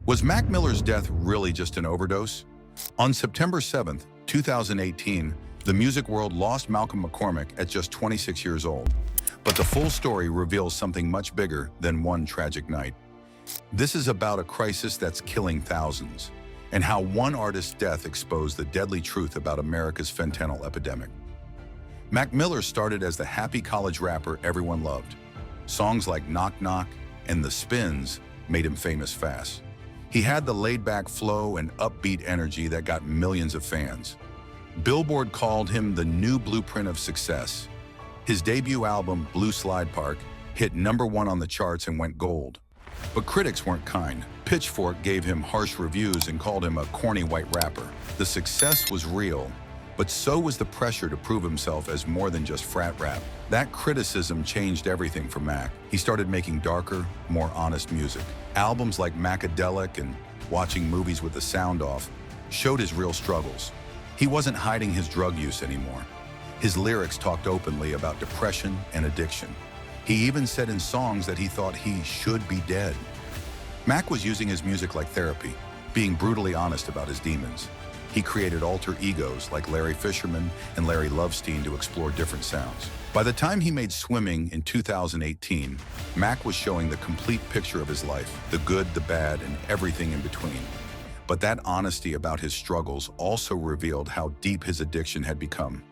Was Mac Miller's death really just an overdose? On September 7th, 2018, the music world lost Malcolm McCormick at just 26 years old. But the full story reveals something much bigger than one tragic night. This is about a crisis that's killing thousands, and how one artist's death exposed the deadly truth about America's fentanyl epidemic. Mac Miller started as the happy college rapper everyone loved. Songs like Knock Knock and The Spins made him famous fast. He had the laid-back flow and upbeat energy that got millions of fans. Billboard called him the new blueprint of success. His debut album, Blue Slide Park, hit #1 on the charts and went gold. But critics weren't kind. Pitchfork gave him harsh reviews and called him a corny white rapper. The success was real, but so was the pressure to prove himself as more than just frat rap. That criticism changed everything for Mac. He started making darker, more honest music. Albums like Macadelic and Watching Movies with the Sound Off showed his real struggles. He wasn't hiding his drug use anymore. His lyrics talked openly about depression and addiction. He even said in songs that he thought he should be dead. Mac was using his music like therapy, being brutally honest about his demons. He created alter egos like Larry Fisherman and Larry Lovestein to explore different sounds. By the time he made Swimming in 2018, Mac was showing the complete picture of his life, the good, the bad, and everything in between. But that honesty about his struggles also revealed how deep his addiction had become.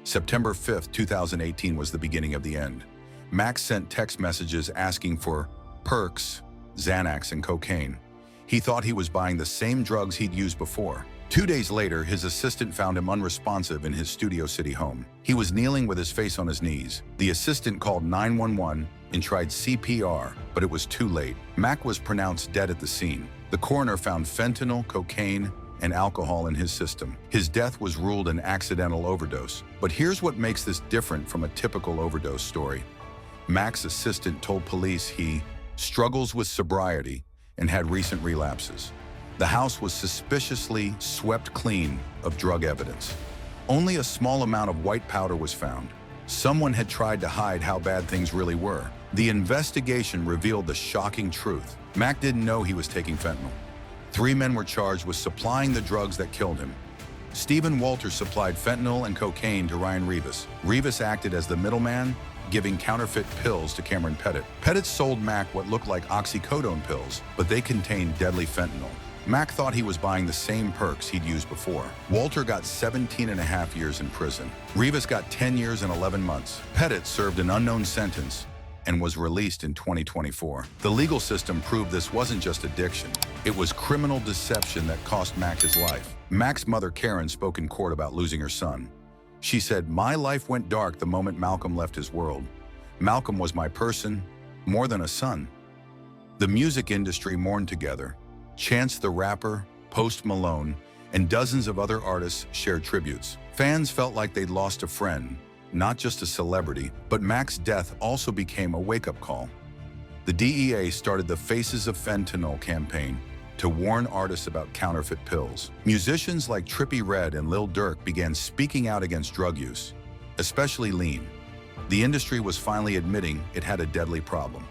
September 5th, 2018 was the beginning of the end. Mac sent text messages asking for perks, Xanax, and cocaine. He thought he was buying the same drugs he'd used before. 2 days later, his assistant found him unresponsive in his Studio City home. He was kneeling with his face on his knees. The assistant called 911 and tried CPR, but it was too late. Mac was pronounced dead at the scene. The coroner found fentanyl, cocaine, and alcohol in his system. His death was ruled an accidental overdose. But here's what makes this different from a typical overdose story. Mac's assistant told police he struggles with sobriety and had recent relapses. The house was suspiciously swept clean of drug evidence. Only a small amount of white powder was found. Someone had tried to hide how bad things really were. The investigation revealed the shocking truth. Mac didn't know he was taking fentanyl. 3 men were charged with supplying the drugs that killed him. Stephen Walters supplied fentanyl and cocaine to Ryan Rivas. Rivas acted as the middleman, giving counterfeit pills to Cameron Pettit. Pettit sold Mac what looked like oxycodone pills, but they contained deadly fentanyl. Mac thought he was buying the same perks he'd used before. Walter got 17.5 years in prison. Rivas got 10 years and 11 months. Pettit served an unknown sentence and was released in 2024. The legal system proved this wasn't just addiction. It was criminal deception that cost Mac his life. Mac's mother, Karen, spoke in court about losing her son. She said, "My life went dark the moment Malcolm left his world. Malcolm was my person, more than a son." The music industry mourned together. Chance the Rapper, Post Malone, and dozens of other artists shared tributes. Fans felt like they'd lost a friend, not just a celebrity, but Mac's death also became a wake-up call. The DEA started the Faces of Fentanyl campaign to warn artists about counterfeit pills. Musicians like Trippie Redd and Lil Durk began speaking out against drug use, especially lean. The industry was finally admitting it had a deadly problem.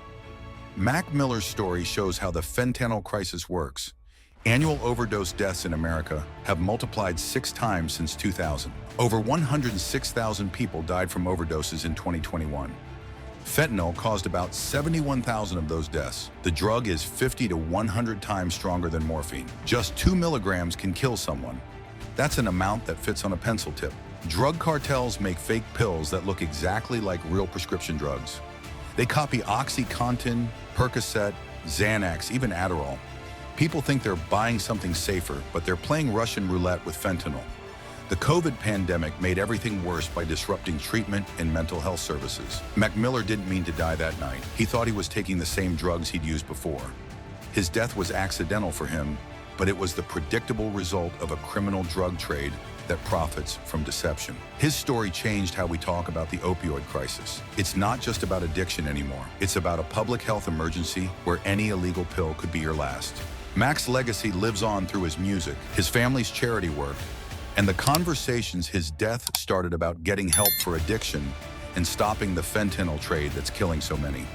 Mac Miller's story shows how the fentanyl crisis works. Annual overdose deaths in America have multiplied 6 times since 2000. Over 106,000 people died from overdoses in 2021. Fentanyl caused about 71,000 of those deaths. The drug is 50 to 100 times stronger than morphine. Just 2 milligrams can kill someone. That's an amount that fits on a pencil tip. Drug cartels make fake pills that look exactly like real prescription drugs. They copy OxyContin, Percocet, Xanax, even Adderall. People think they're buying something safer, but they're playing Russian roulette with fentanyl. The COVID pandemic made everything worse by disrupting treatment and mental health services. Mac Miller didn't mean to die that night. He thought he was taking the same drugs he'd used before. His death was accidental for him, but it was the predictable result of a criminal drug trade that profits from deception. His story changed how we talk about the opioid crisis. It's not just about addiction anymore. It's about a public health emergency where any illegal pill could be your last. Mac's legacy lives on through his music, his family's charity work, and the conversations his death started about getting help for addiction and stopping the fentanyl trade that's killing so many.